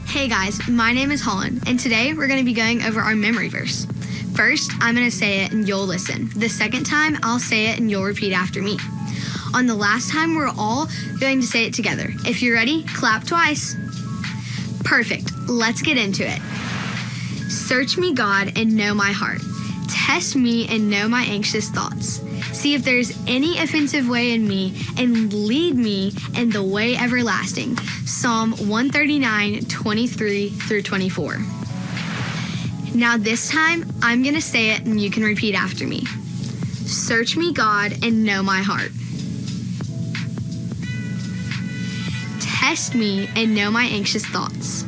Hey guys, my name is Holland, and today we're going to be going over our memory verse. First, I'm going to say it and you'll listen. The second time, I'll say it and you'll repeat after me. On the last time, we're all going to say it together. If you're ready, clap twice. Perfect. Let's get into it. Search me, God, and know my heart. Test me and know my anxious thoughts. See if there's any offensive way in me, and lead me in the way everlasting. Psalm 139, 23 through 24. Now this time, I'm going to say it and you can repeat after me. Search me, God, and know my heart. Test me and know my anxious thoughts.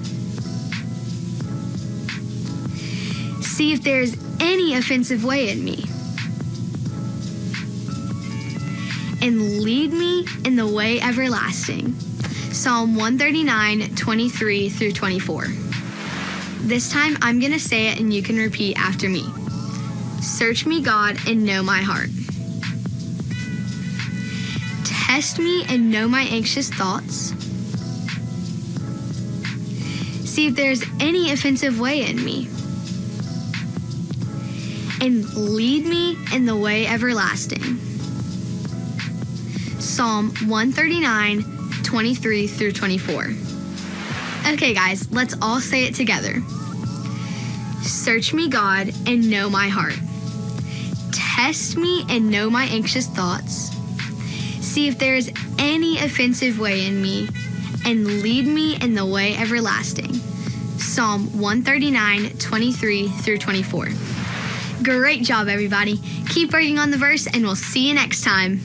See if there's any offensive way in me, and lead me in the way everlasting. Psalm 139, 23 through 24. This time, I'm going to say it and you can repeat after me. Search me, God, and know my heart. Test me and know my anxious thoughts. See if there's any offensive way in me, and lead me in the way everlasting. Psalm 139, 23 through 24. Okay, guys, let's all say it together. Search me, God, and know my heart. Test me and know my anxious thoughts. See if there is any offensive way in me, and lead me in the way everlasting. Psalm 139, 23 through 24. Great job, everybody. Keep working on the verse, and we'll see you next time.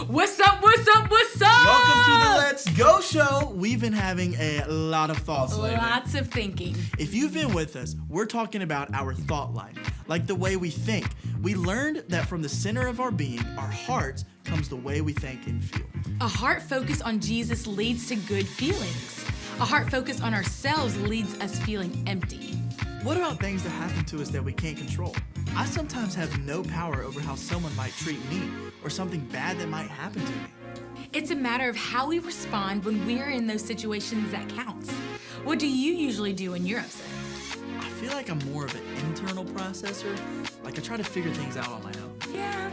What's up? Welcome to the Let's Go Show. We've been having a lot of thoughts lately. Lots of thinking. If you've been with us, we're talking about our thought life, like the way we think. We learned that from the center of our being, our hearts, comes the way we think and feel. A heart focused on Jesus leads to good feelings. A heart focused on ourselves leads us feeling empty. What about things that happen to us that we can't control? I sometimes have no power over how someone might treat me or something bad that might happen to me. It's a matter of how we respond when we're in those situations that counts. What do you usually do when you're upset? I feel like I'm more of an internal processor. Like I try to figure things out on my own. Yeah,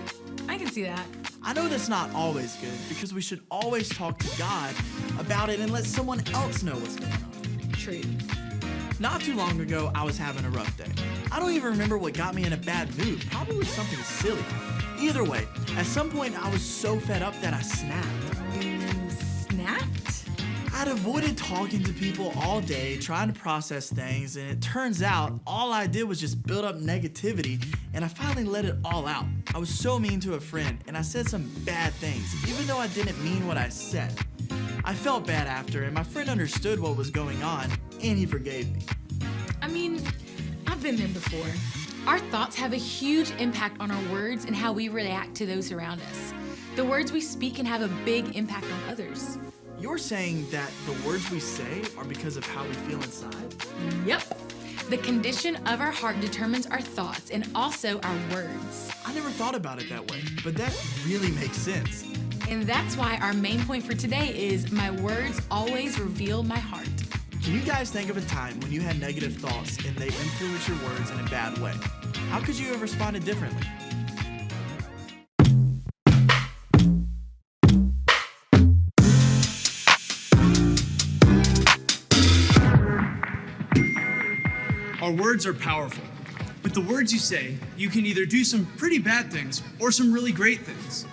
I can see that. I know that's not always good because we should always talk to God about it and let someone else know what's going on. True. Not too long ago, I was having a rough day. I don't even remember what got me in a bad mood, probably something silly. Either way, at some point I was so fed up that I snapped. You snapped? I'd avoided talking to people all day, trying to process things, and it turns out all I did was just build up negativity, and I finally let it all out. I was so mean to a friend, and I said some bad things, even though I didn't mean what I said. I felt bad after, and my friend understood what was going on, and he forgave me. I mean, I've been there before. Our thoughts have a huge impact on our words and how we react to those around us. The words we speak can have a big impact on others. You're saying that the words we say are because of how we feel inside? Yep. The condition of our heart determines our thoughts and also our words. I never thought about it that way, but that really makes sense. And that's why our main point for today is my words always reveal my heart. Can you guys think of a time when you had negative thoughts and they influenced your words in a bad way? How could you have responded differently? Our words are powerful. With the words you say, you can either do some pretty bad things or some really great things.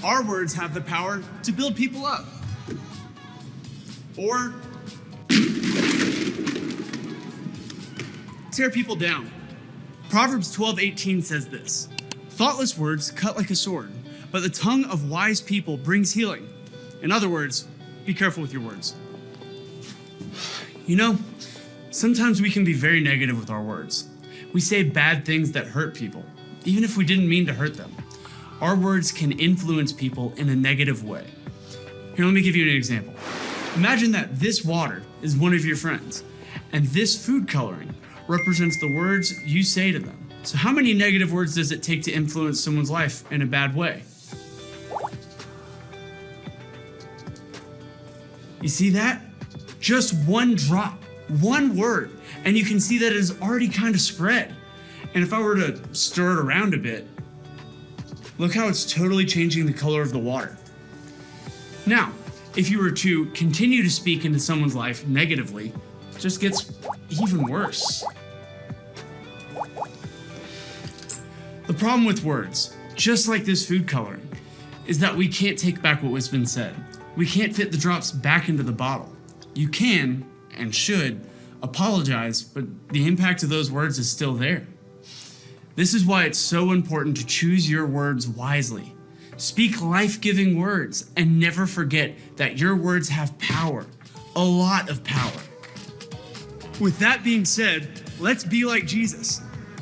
Our words have the power to build people up. Or tear people down. Proverbs 12:18 says this: "Thoughtless words cut like a sword, but the tongue of wise people brings healing." In other words, be careful with your words. You know, sometimes we can be very negative with our words. We say bad things that hurt people, even if we didn't mean to hurt them. Our words can influence people in a negative way. Here, let me give you an example. Imagine that this water is one of your friends, and this food coloring represents the words you say to them. So how many negative words does it take to influence someone's life in a bad way? You see that? Just one drop, one word, and you can see that it has already kind of spread. And if I were to stir it around a bit, look how it's totally changing the color of the water. Now, if you were to continue to speak into someone's life negatively, it just gets even worse. The problem with words, just like this food coloring, is that we can't take back what has been said. We can't fit the drops back into the bottle. You can, and should, apologize, but the impact of those words is still there. This is why it's so important to choose your words wisely. Speak life-giving words, and never forget that your words have power, a lot of power. With that being said, let's be like Jesus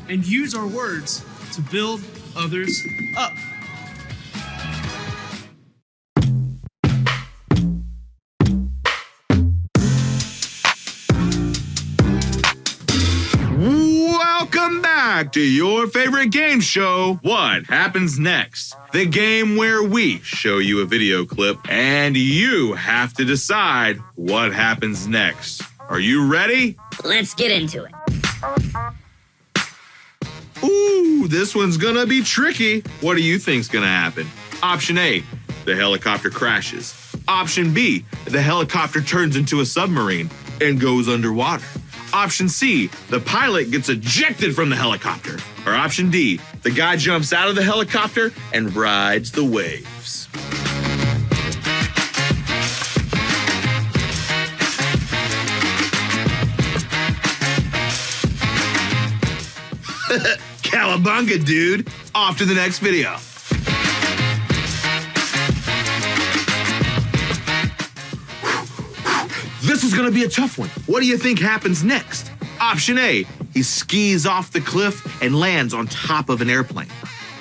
and use our words to build others up. Welcome back to your favorite game show, What Happens Next? The game where we show you a video clip and you have to decide what happens next. Are you ready? Let's get into it. Ooh, this one's gonna be tricky. What do you think's gonna happen? Option A, the helicopter crashes. Option B, the helicopter turns into a submarine and goes underwater. Option C, the pilot gets ejected from the helicopter. Or option D, the guy jumps out of the helicopter and rides the waves. Cowabunga, dude. Off to the next video. This is gonna be a tough one. What do you think happens next? Option A, he skis off the cliff and lands on top of an airplane.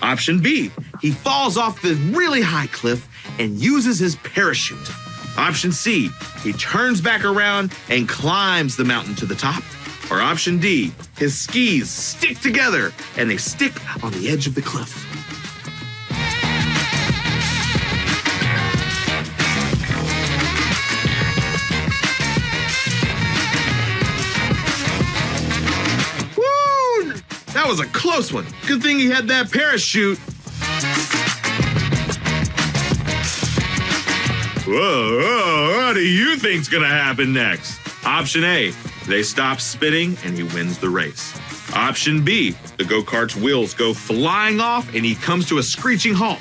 Option B, he falls off the really high cliff and uses his parachute. Option C, he turns back around and climbs the mountain to the top. Or option D, his skis stick together and they stick on the edge of the cliff. Woo! That was a close one. Good thing he had that parachute. Whoa, what do you think's gonna happen next? Option A, they stop spinning and he wins the race. Option B, the go-kart's wheels go flying off and he comes to a screeching halt.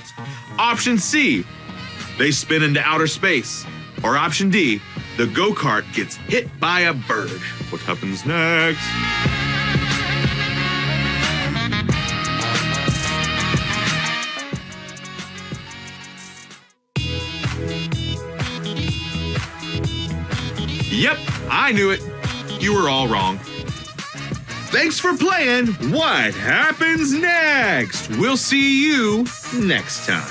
Option C, they spin into outer space. Or option D, the go-kart gets hit by a bird. What happens next? Yep, I knew it. You were all wrong. Thanks for playing What Happens Next? We'll see you next time.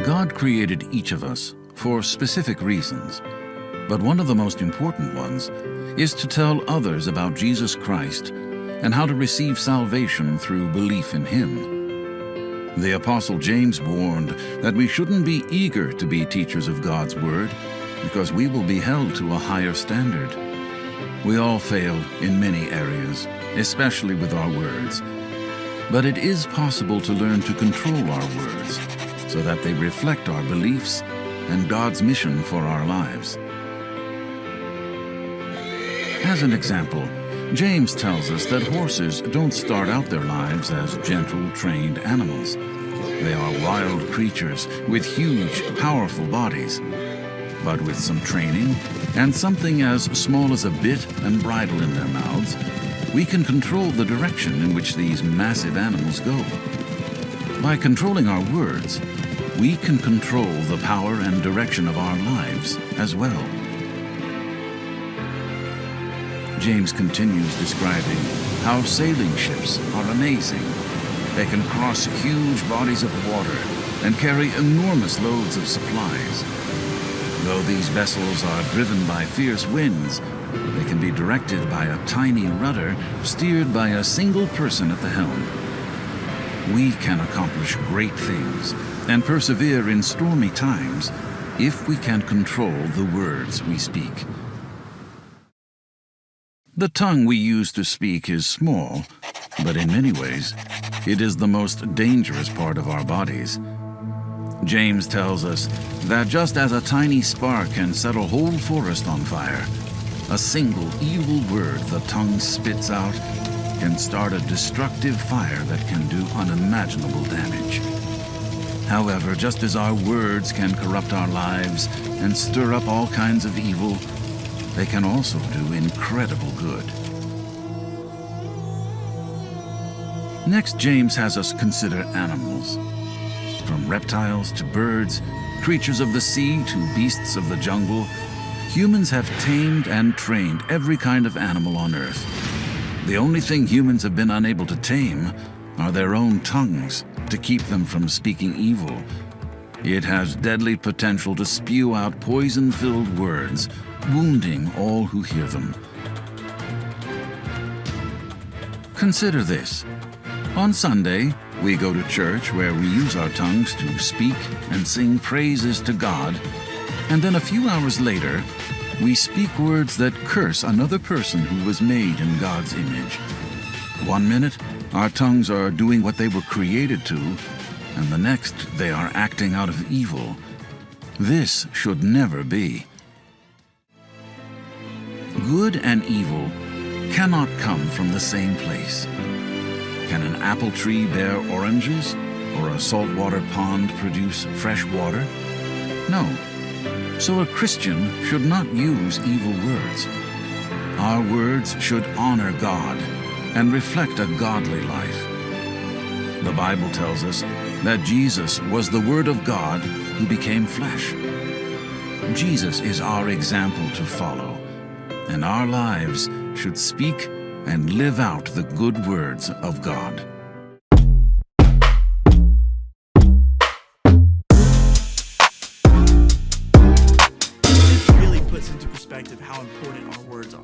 God created each of us for specific reasons, but one of the most important ones is to tell others about Jesus Christ and how to receive salvation through belief in Him. The Apostle James warned that we shouldn't be eager to be teachers of God's Word because we will be held to a higher standard. We all fail in many areas, especially with our words, but it is possible to learn to control our words so that they reflect our beliefs and God's mission for our lives. As an example, James tells us that horses don't start out their lives as gentle, trained animals. They are wild creatures with huge, powerful bodies. But with some training and something as small as a bit and bridle in their mouths, we can control the direction in which these massive animals go. By controlling our words, we can control the power and direction of our lives as well. James continues describing how sailing ships are amazing. They can cross huge bodies of water and carry enormous loads of supplies. Though these vessels are driven by fierce winds, they can be directed by a tiny rudder steered by a single person at the helm. We can accomplish great things and persevere in stormy times if we can control the words we speak. The tongue we use to speak is small, but in many ways, it is the most dangerous part of our bodies. James tells us that just as a tiny spark can set a whole forest on fire, a single evil word the tongue spits out can start a destructive fire that can do unimaginable damage. However, just as our words can corrupt our lives and stir up all kinds of evil, they can also do incredible good. Next, James has us consider animals. From reptiles to birds, creatures of the sea to beasts of the jungle, humans have tamed and trained every kind of animal on earth. The only thing humans have been unable to tame are their own tongues to keep them from speaking evil. It has deadly potential to spew out poison-filled words, wounding all who hear them. Consider this. On Sunday, we go to church where we use our tongues to speak and sing praises to God, and then a few hours later, we speak words that curse another person who was made in God's image. One minute, our tongues are doing what they were created to, and the next, they are acting out of evil. This should never be. Good and evil cannot come from the same place. Can an apple tree bear oranges, or a saltwater pond produce fresh water? No. So a Christian should not use evil words. Our words should honor God and reflect a godly life. The Bible tells us that Jesus was the Word of God who became flesh. Jesus is our example to follow, and our lives should speak and live out the good words of God. This really puts into perspective how important our words are.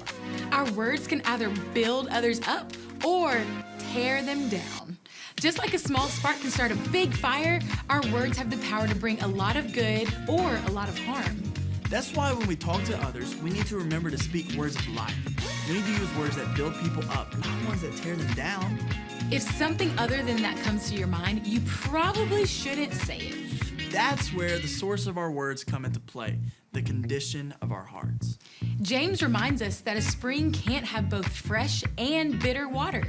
Our words can either build others up or tear them down. Just like a small spark can start a big fire, our words have the power to bring a lot of good or a lot of harm. That's why when we talk to others, we need to remember to speak words of life. We need to use words that build people up, not ones that tear them down. If something other than that comes to your mind, you probably shouldn't say it. That's where the source of our words come into play, the condition of our hearts. James reminds us that a spring can't have both fresh and bitter water.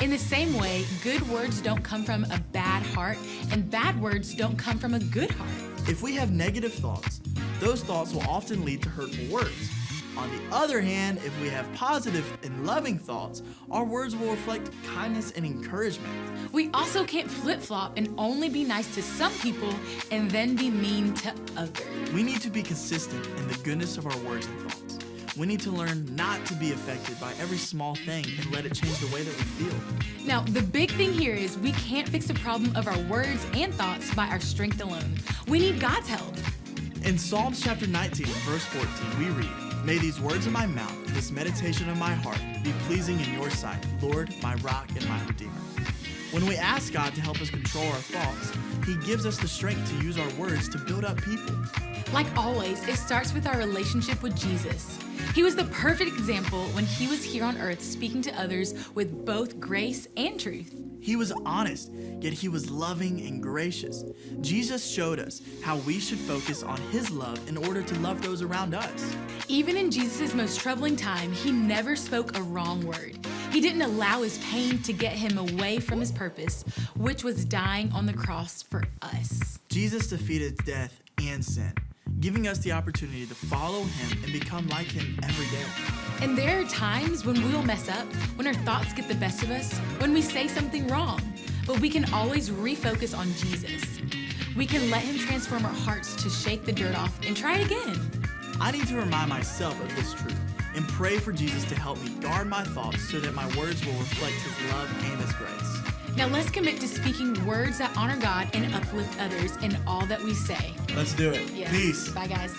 In the same way, good words don't come from a bad heart, and bad words don't come from a good heart. If we have negative thoughts, those thoughts will often lead to hurtful words. On the other hand, if we have positive and loving thoughts, our words will reflect kindness and encouragement. We also can't flip-flop and only be nice to some people and then be mean to others. We need to be consistent in the goodness of our words and thoughts. We need to learn not to be affected by every small thing and let it change the way that we feel. Now, the big thing here is we can't fix the problem of our words and thoughts by our strength alone. We need God's help. In Psalms chapter 19, verse 14, we read, "May these words of my mouth, this meditation of my heart, be pleasing in your sight, Lord, my rock and my redeemer." When we ask God to help us control our thoughts, He gives us the strength to use our words to build up people. Like always, it starts with our relationship with Jesus. He was the perfect example when He was here on earth speaking to others with both grace and truth. He was honest, yet He was loving and gracious. Jesus showed us how we should focus on His love in order to love those around us. Even in Jesus' most troubling time, He never spoke a wrong word. He didn't allow His pain to get Him away from His purpose, which was dying on the cross for us. Jesus defeated death and sin, giving us the opportunity to follow Him and become like Him every day. And there are times when we'll mess up, when our thoughts get the best of us, when we say something wrong, but we can always refocus on Jesus. We can let Him transform our hearts to shake the dirt off and try it again. I need to remind myself of this truth and pray for Jesus to help me guard my thoughts so that my words will reflect His love and His grace. Now let's commit to speaking words that honor God and uplift others in all that we say. Let's do it. Yes. Peace. Bye, guys.